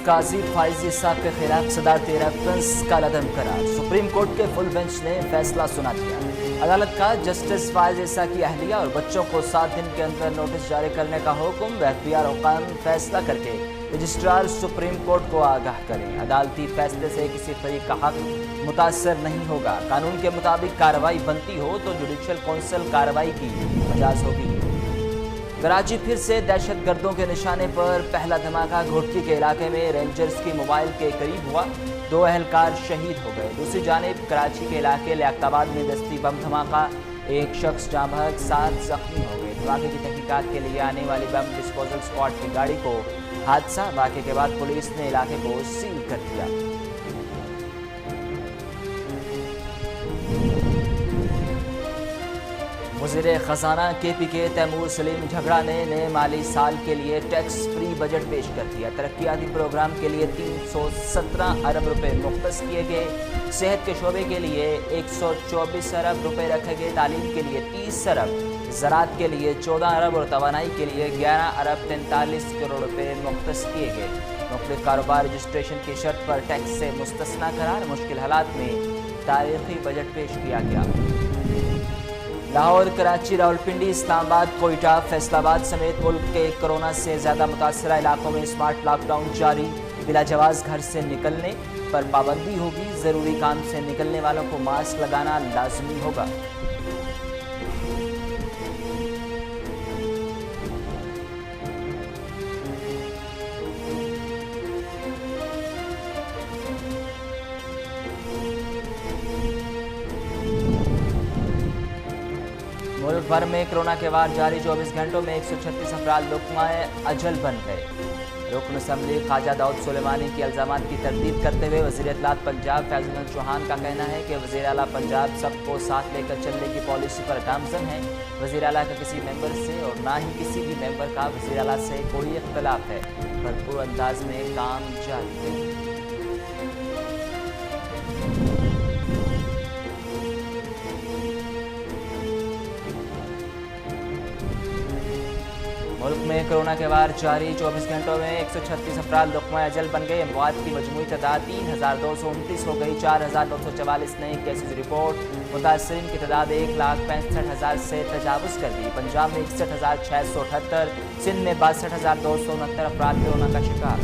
काजी फाइज ईसा के खिलाफ सदारती रेफरेंस का लदम करार। सुप्रीम कोर्ट के फुल बेंच ने फैसला सुना दिया। अदालत का जस्टिस फाइज ईसा की अहलिया और बच्चों को 7 दिन के अंदर नोटिस जारी करने का हुक्म। एखतियार और कानून फैसला करके रजिस्ट्रार सुप्रीम कोर्ट को आगाह करें। अदालती फैसले से किसी फरीक का हक मुतासर नहीं होगा। कानून के मुताबिक कार्रवाई बनती हो तो जुडिशल काउंसिल कार्रवाई की मजाज होगी। कराची फिर से दहशतगर्दों के निशाने पर पहला धमाका। घोटकी के इलाके में रेंजर्स की मोबाइल के करीब हुआ, 2 अहलकार शहीद हो गए। दूसरी जानिब कराची के इलाके लियाकताबाद में दस्ती बम धमाका, 1 शख्स जाँ बहक, 7 जख्मी हो गए। धमाके की तहकीकात के लिए आने वाली बम डिस्पोजल स्क्वाड की गाड़ी को हादसा। वाक़े के बाद पुलिस ने इलाके को सील कर दिया। वज़ीर ख़ज़ाना KP के तैमूर सलीम झगड़ा ने नए माली साल के लिए टैक्स फ्री बजट पेश कर दिया। तरक्याती प्रोग्राम के लिए 317 अरब रुपए मुख्तस किए गए। सेहत के शोबे के लिए 124 अरब रुपए रखे गए। तालीम के लिए 30 अरब, ज़राअत के लिए 14 अरब और तवानाई के लिए 11 अरब 43 करोड़ रुपए मुख्तस किए गए। मुख्तलिफ कारोबार रजिस्ट्रेशन की शर्त पर टैक्स से मुस्तस्ना करार। मुश्किल हालात में तारीखी बजट पेश किया गया। लाहौर, कराची, रावलपिंडी, इस्लामाबाद, कोयटा, फैसलाबाद समेत मुल्क के कोरोना से ज़्यादा मुतासरा इलाकों में स्मार्ट लॉकडाउन जारी। बिला जवाज़ घर से निकलने पर पाबंदी होगी। ज़रूरी काम से निकलने वालों को मास्क लगाना लाजमी होगा। मुल्क भर में कोरोना के वार जारी। 24 घंटों में 136 अफराद लुक़्माए अजल बन गए। रुकन असम्बली ख्वाजा दाऊद सुलेमानी के इल्ज़ामात की तरदीद करते हुए वज़ीर इत्तलात पंजाब फैज़ल चौहान का कहना है कि वज़ीर आला पंजाब सबको साथ लेकर चलने की पॉलिसी पर गामज़न है। वज़ीर आला का किसी मेंबर से और ना ही किसी भी मेंबर का वज़ीर आला से कोई इख्तलाफ है। भरपूर अंदाज में काम जारी है। मुल्क में कोरोना के वार जारी। 24 घंटों में 136 अफराद लुक़्माए अजल बन गए। अमवात की मजमूई तादाद 3229 हो गई। 4244 नए केसेज रिपोर्ट। मुतासरीन की तादाद 1,65,000 से तजावुज़ कर दी। पंजाब में 61,678, सिंध में 62,269 अफराद कोरोना का शिकार।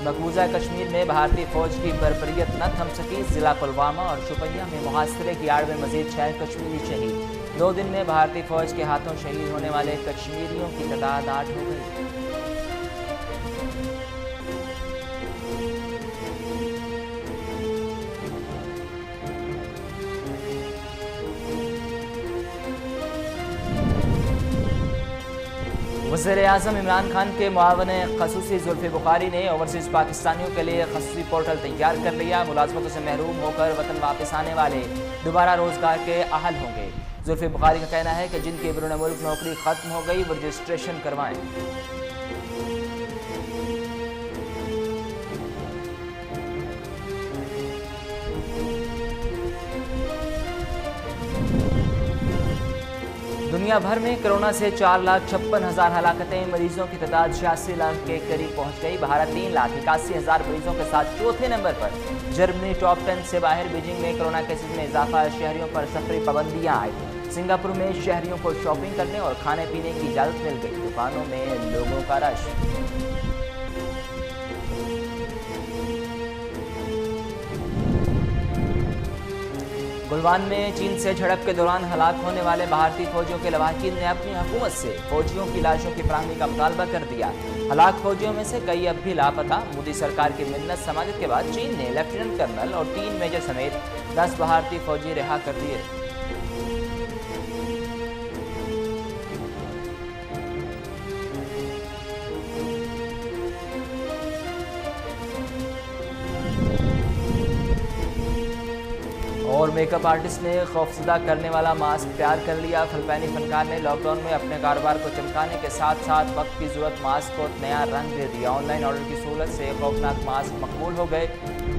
मकबूजा कश्मीर में भारतीय फौज की बर्बरियत न थम सकी। जिला पुलवामा और शुपिया में मुहासरे की आड़ में मजीद 6 कश्मीरी शहीद। 2 दिन में भारतीय फौज के हाथों शहीद होने वाले कश्मीरियों की तादाद 8 हो गई। वज़ीर-ए-आज़म इमरान खान के मुआवन ख़ुसूसी ज़ुल्फ़ी बुखारी ने ओवरसीज़ पाकिस्तानियों के लिए ख़ुसूसी पोर्टल तैयार कर लिया। मुलाज़मतों से महरूम होकर वतन वापस आने वाले दोबारा रोज़गार के अहल होंगे। ज़ुल्फ़ी बुखारी का कहना है कि जिनकी बैरून मुल्क नौकरी ख़त्म हो गई वो रजिस्ट्रेशन करवाएं। दुनिया भर में कोरोना से 4,56,000 हलाकतें। मरीजों की तादाद 86 लाख के करीब पहुंच गई। भारत 3,81,000 मरीजों के साथ चौथे नंबर पर। जर्मनी टॉप 10 से बाहर। बीजिंग में कोरोना केसेज में इजाफा। शहरियों पर सफरी पाबंदियां आई। सिंगापुर में शहरियों को शॉपिंग करने और खाने पीने की इजाज़त मिल गई। दुकानों में लोगों का रश। गुलवान में चीन से झड़प के दौरान हलाक होने वाले भारतीय फौजियों के लवाहिकीन ने अपनी हुकूमत से फौजियों की लाशों की फराहमी का मुतालबा कर दिया। हलाक फौजियों में से कई अब भी लापता। मोदी सरकार की मिन्नत समाजत के बाद चीन ने लेफ्टिनेंट कर्नल और 3 मेजर समेत 10 भारतीय फौजी रिहा कर दिए। और मेकअप आर्टिस्ट ने खौफजदा करने वाला मास्क तैयार कर लिया। फिलिपाइनी फनकार ने लॉकडाउन में अपने कारोबार को चमकाने के साथ साथ वक्त की ज़रूरत मास्क को नया रंग दे दिया। ऑनलाइन ऑर्डर की सहूलत से खौफनाक मास्क मकबूल हो गए,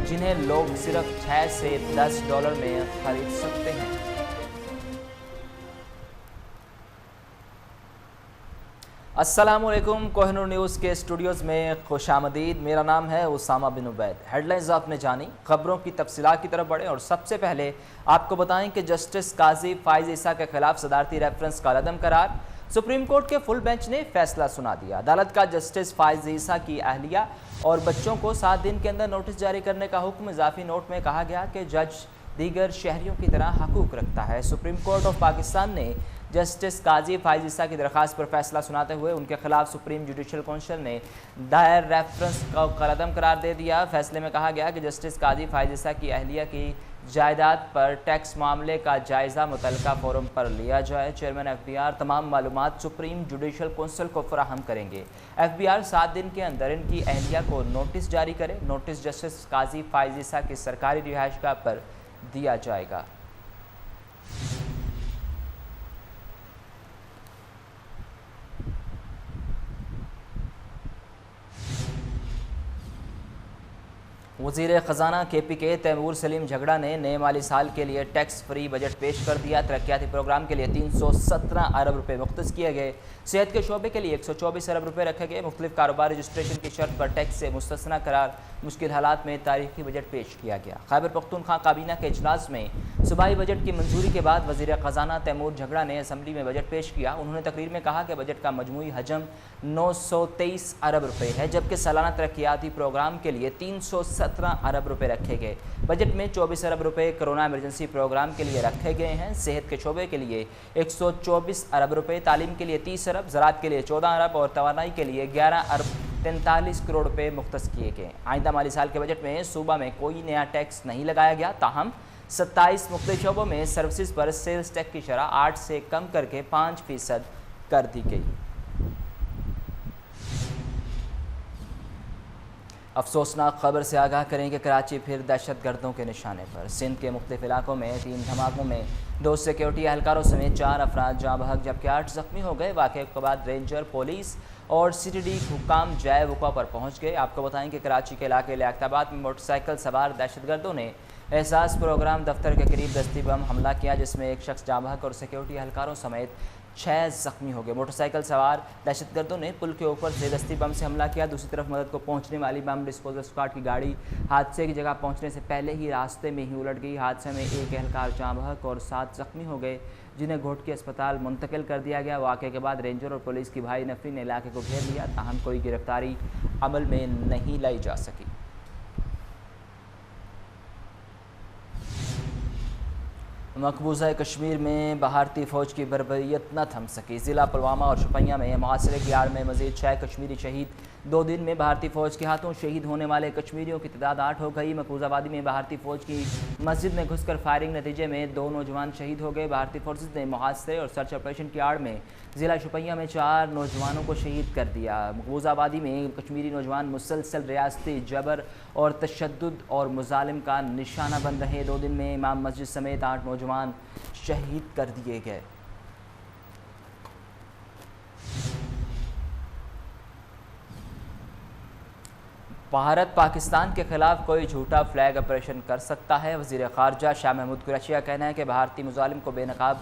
जिन्हें लोग सिर्फ 6 से 10 डॉलर में खरीद सकते हैं। अस्सलामुअलैकुम। कोहिनूर न्यूज़ के स्टूडियोज़ में खुशामदीद। मेरा नाम है उसामा बिन उबैद। हेडलाइंस आपने जानी, खबरों की तफसीलात की तरफ बढ़े और सबसे पहले आपको बताएं कि जस्टिस काजी फाइज ईसा के खिलाफ सदारती रेफरेंस का अदम करार। सुप्रीम कोर्ट के फुल बेंच ने फैसला सुना दिया। अदालत का जस्टिस फाइज ईसा की अहलिया और बच्चों को 7 दिन के अंदर नोटिस जारी करने का हुक्म। इजाफी नोट में कहा गया कि जज दीगर शहरियों की तरह हकूक रखता है। सुप्रीम कोर्ट ऑफ पाकिस्तान ने जस्टिस काजी फाइज ईसा की दरख्वास्त पर फैसला सुनाते हुए उनके खिलाफ सुप्रीम जुडिशल काउंसिल ने दायर रेफरेंस का कलअदम करार दे दिया। फैसले में कहा गया कि जस्टिस काजी फाइज ईसा की अहलिया की जायदाद पर टैक्स मामले का जायज़ा मुतल्लिका फोरम पर लिया जाए। चेयरमैन FBI तमाम मालूमात सुप्रीम जुडिशल काउंसिल को फराहम करेंगे। FBI 7 दिन के अंदर इनकी अहलिया को नोटिस जारी करे। नोटिस जस्टिस काजी फाइज ईसा की सरकारी रिहाइशगाह पर दिया जाएगा। वज़ीर ख़जाना KPK तैमूर सलीम झगड़ा ने नए माली साल के लिए टैक्स फ्री बजट पेश कर दिया। तरक्याती प्रोग्राम के लिए 317 अरब रुपये मुख्तस किए गए। सेहत के शोबे के लिए 124 अरब रुपये रखे गए। मुख्तलिफ कारोबार रजिस्ट्रेशन की शर्त पर टैक्स से मुस्तस्ना करार। मुश्किल हालात में तारीखी बजट पेश किया गया। खैबर पख्तूनख्वा काबीना के इजलास में सूबाई बजट की मंजूरी के बाद वज़ीर ख़जाना तैमूर झगड़ा ने असम्बली में बजट पेश किया। उन्होंने तकरीर में कहा कि बजट का मजमूई हजम 923 अरब रुपये है, जबकि सालाना तरक्याती प्रोग्राम के लिए 317 अरब रुपये रखे गए। बजट में 24 अरब रुपये कोरोना इमरजेंसी प्रोग्राम के लिए रखे गए हैं। सेहत के शोबे के लिए 124 अरब रुपये, तालीम के लिए 30 अरब, ज़राअत के लिए 14 अरब और तवानाई के लिए 11 अरब 43 करोड़ रुपये मुख्तस किए गए। आइंदा माली साल के बजट में सूबा में कोई नया टैक्स नहीं लगाया गया। ताहम 27 मुख्तलिफ शोबों में सर्विसेज पर सेल्स टैक्स की शरह 8 से कम करके 5% कर दी गई। अफसोसनाक खबर से आगाह करें कि कराची फिर दहशत गर्दों के निशाने पर। सिंध के मुख्तलिफ इलाकों में 3 धमाकों में 2 सिक्योरिटी एहलकारों समेत 4 अफराद जाँ बहक जबकि 8 जख्मी हो गए। वाक़े के बाद रेंजर, पुलिस और CTD हुकाम जाए वक़ा पर पहुँच गए। आपको बताएं कि कराची के इलाके लियाकताबाद में मोटरसाइकिल सवार दहशतगर्दों ने एहसास प्रोग्राम दफ्तर के करीब दस्ती बम हमला किया, जिसमें एक शख्स जाँ बहक और सिक्योरिटी एहलकारों समेत 6 जख्मी हो गए। मोटरसाइकिल सवार दहशतगर्दों ने पुल के ऊपर से दस्ती बम से हमला किया। दूसरी तरफ मदद को पहुंचने वाली बम डिस्पोजल स्क्वाड की गाड़ी हादसे की जगह पहुंचने से पहले ही रास्ते में ही उलट गई। हादसे में एक एहलकार जाँ बहक और 7 जख्मी हो गए, जिन्हें घोटकी अस्पताल मुंतकिल कर दिया गया। वाक़े के बाद रेंजर और पुलिस की भारी नफरी ने इलाके को घेर लिया, ताहम कोई गिरफ्तारी अमल में नहीं लाई जा सकी। मकबूजा कश्मीर में भारतीय फ़ौज की बर्बरियत न थम सकी। ज़िला पुलवामा और शुपियाँ में मुहासरे की आड़ में मज़ीद 6 कश्मीरी शहीद। 2 दिन में भारतीय फ़ौज के हाथों शहीद होने वाले कश्मीरियों की तादाद 8 हो गई। मकबूजाबादी में भारतीय फ़ौज की मस्जिद में घुसकर फायरिंग नतीजे में 2 नौजवान शहीद हो गए। भारतीय फोर्सेज ने मुहासरे और सर्च ऑपरेशन की आड़ में ज़िला शुपियाँ में 4 नौजवानों को शहीद कर दिया। मकबूजाबादी में कश्मीरी नौजवान मुसलसल रियासती जबर और तशद्दुद और मुजालिम का निशाना बन रहे। 2 दिन में इमाम मस्जिद समेत 8 नौजवान शहीद कर दिए गए। भारत पाकिस्तान के खिलाफ कोई झूठा फ्लैग ऑपरेशन कर सकता है। वज़ीर ख़ारजा शाह महमूद कुरैशी का कहना है कि भारतीय मुजालिम को बेनकाब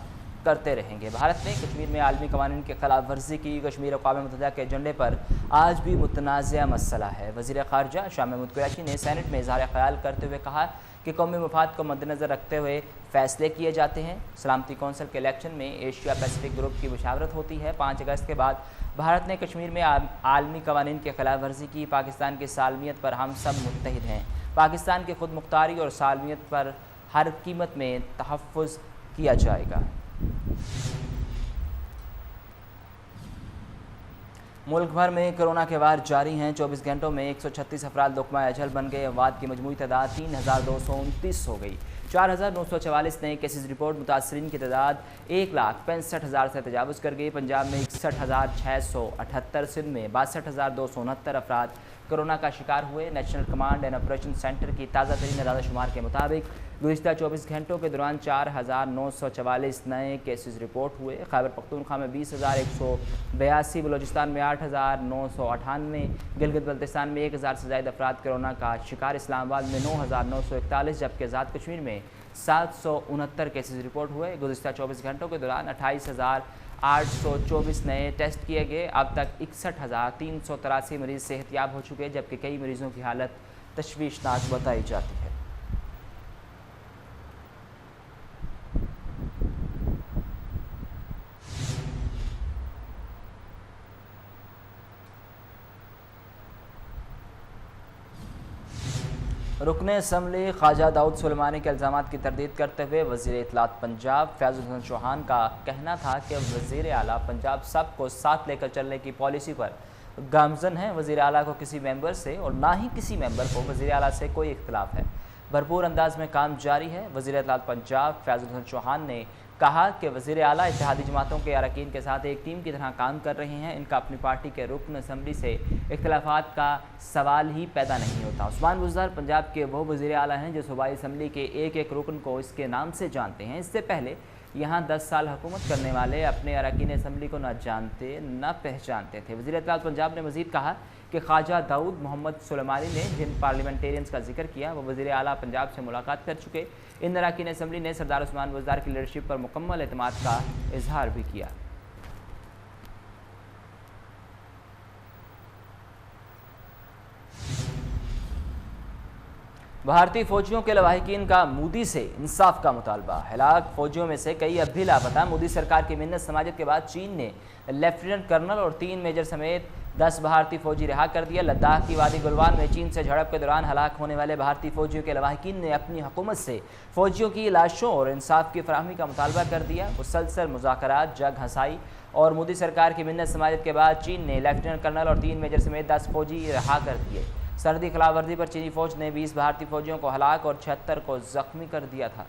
करते रहेंगे। भारत ने कश्मीर में आलमी कवानीन की खिलाफ वर्जी की। कश्मीर अक़वाम मुत्तहिदा के एजेंडे पर आज भी मुतनाज़ा मसला है। वज़ीर ख़ारजा शाह महमूद कुरैशी ने सेनेट में इज़हार ख़याल करते हुए कहा कि कौमी मफाद को मद्देनज़र रखते हुए फ़ैसले किए जाते हैं। सलामती कौंसिल के इलेक्शन में एशिया पैसिफिक ग्रुप की मुशावरत होती है। 5 अगस्त के बाद भारत ने कश्मीर में आलमी कवानीन की खिलाफ वर्जी की। पाकिस्तान की सालमियत पर हम सब मुत्तहिद हैं। पाकिस्तान की खुद मुख्तारी और सालमियत पर हर कीमत में तहफ़्फ़ुज़ किया जाएगा। मुल्क भर में कोरोना के वार जारी हैं। 24 घंटों में 136 अफराद लुक़मा अजल बन गए। अमवात की मजमूई तादाद 3229 हो गई। 4944 नए केसेस रिपोर्ट। मुतासरीन की तादाद 1,65,000 से तजावुज़ कर गई। पंजाब में 61,678, सिंध में 62,269 अफराद कोरोना का शिकार हुए। National command and operation centre की ताज़ा तरीन आदाद शुमार के मुताबिक गुज़िश्ता 24 घंटों के दौरान 4,944 नए केसेस रिपोर्ट हुए। खैबर पख्तूनख्वा में 20,182, बलोचिस्तान में 8,998, गिलगित बल्तिस्तान में 1,000 से ज़ायद अफराद कोरोना का शिकार। इस्लामाबाद में 9,941, जबकि आज़ाद कश्मीर में 769 केसेस रिपोर्ट हुए। गुज़िश्ता 24 घंटों के दौरान 28,000 824 नए टेस्ट किए गए। अब तक 61,383 मरीज सेहतयाब हो चुके हैं, जबकि कई मरीजों की हालत तशवीशनाक बताई जाती है। रुकने असम्बली ख्वाजा दाऊद सुलेमानी के इल्ज़ामात की तरदीद करते हुए वज़ीर इत्तलात पंजाब फैज़ुल हसन चौहान का कहना था कि वज़ीर आला पंजाब सबको साथ लेकर चलने की पॉलिसी पर गामज़न है। वज़ीर आला को किसी मेंबर से और ना ही किसी मेंबर को वज़ीर आला से कोई इख्तिलाफ है। भरपूर अंदाज में काम जारी है। वज़ीर इत्तलात पंजाब फैज़ुल हसन चौहान ने कहा कि वज़ीर आला इत्तेहादी जमातों के अरकान के साथ एक टीम की तरह काम कर रहे हैं। इनका अपनी पार्टी के रुकन असम्बली से इख्तिलाफात का सवाल ही पैदा नहीं होता। उस्मान बुज़दार पंजाब के वो वज़ीर आला हैं जो सूबाई असम्बली के एक एक रुकन को इसके नाम से जानते हैं। इससे पहले यहाँ 10 साल हुकूमत करने वाले अपने अरकान असम्बली को न जानते न पहचानते थे। वज़ीर इत्तलात पंजाब ने मज़ीद कहा कि ख्वाजा दाऊद मोहम्मद सुलेमानी ने जिन पार्लियामेंटेरियंस का जिक्र किया वो वज़ीर आला पंजाब से मुलाकात कर चुके। इन अरकान असम्बली ने सरदार उस्मान बुज़दार की लीडरशिप पर मुकम्मल एतमाद का इजहार भी किया। भारतीय फौजियों के लवाहिकीन का मोदी से इंसाफ का मुतालबा। हलाक फौजियों में से कई अब भी लापता। मोदी सरकार की मिन्नत समाजत के बाद चीन ने लेफ्टिनेंट कर्नल और 3 मेजर समेत 10 भारतीय फौजी रिहा कर दिया। लद्दाख की वादी गुलवान में चीन से झड़प के दौरान हलाक होने वाले भारतीय फौजियों के लवाहिकीन ने अपनी हुकूमत से फौजियों की लाशों और इंसाफ की फराहमी का मुतालबा कर दिया। मुसलसल मुज़ाकरात, जग हंसाई और मोदी सरकार की मिन्नत समाजत के बाद चीन ने लेफ्टिनेंट कर्नल और 3 मेजर समेत 10 फौजी रिहा कर दिए। सरहदी खिलाफवर्जी पर चीनी फौज ने 20 भारतीय फौजियों को हलाक और 76 को जख्मी कर दिया था।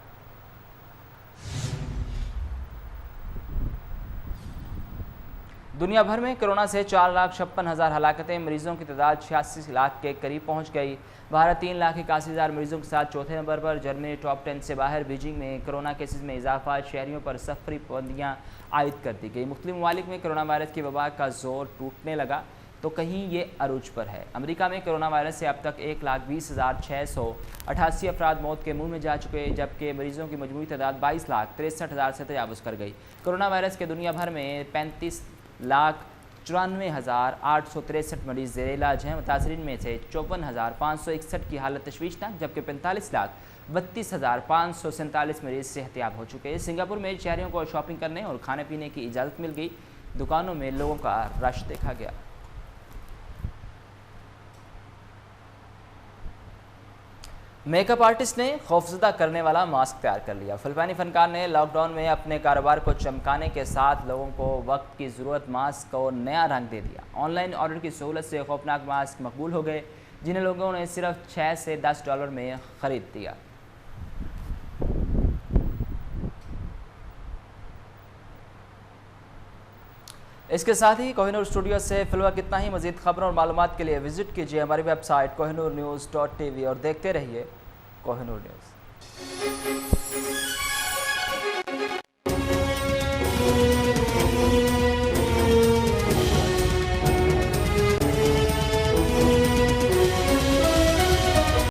दुनिया भर में कोरोना से 4,56,000 हलाकतें, मरीजों की तादाद 86 लाख के करीब पहुंच गई। भारत 3,81,000 मरीजों के साथ चौथे नंबर पर। जर्मनी टॉप 10 से बाहर। बीजिंग में कोरोना केसेस में इजाफा, शहरियों पर सफरी पाबंदियां आयद कर दी गई। मुख्तलिफ ममालिक में कोरोना वायरस की वबा का जोर टूटने लगा तो कहीं ये अरूज पर है। अमेरिका में कोरोना वायरस से अब तक 1,20,688 अफराद मौत के मुंह में जा चुके, जबकि मरीजों की मजमूई तादाद 22,63,000 से तजावुज़ कर गई। कोरोना वायरस के दुनिया भर में 35,94,863 मरीज ज़ेर इलाज हैं। मुतासरीन में से 54,561 की हालत तशवीशनाक, जबकि 45,32,547 मरीज सेहतयाब हो चुके हैं। सिंगापुर में शहरियों को शॉपिंग करने और खाने पीने की इजाज़त मिल गई। दुकानों में लोगों का रश देखा गया। मेकअप आर्टिस्ट ने खौफजदा करने वाला मास्क तैयार कर लिया। फिलिपानी फनकार ने लॉकडाउन में अपने कारोबार को चमकाने के साथ लोगों को वक्त की ज़रूरत मास्क को नया रंग दे दिया। ऑनलाइन ऑर्डर की सहूलत से खौफनाक मास्क मकबूल हो गए, जिन्हें लोगों ने सिर्फ $6 से $10 में ख़रीद दिया। इसके साथ ही कोहिनूर स्टूडियो से फिलहाल कितना ही। मज़ीद खबरों और मालूमात के लिए विजिट कीजिए हमारी वेबसाइट kohinoornews.tv और देखते रहिए कोहिनूर न्यूज़।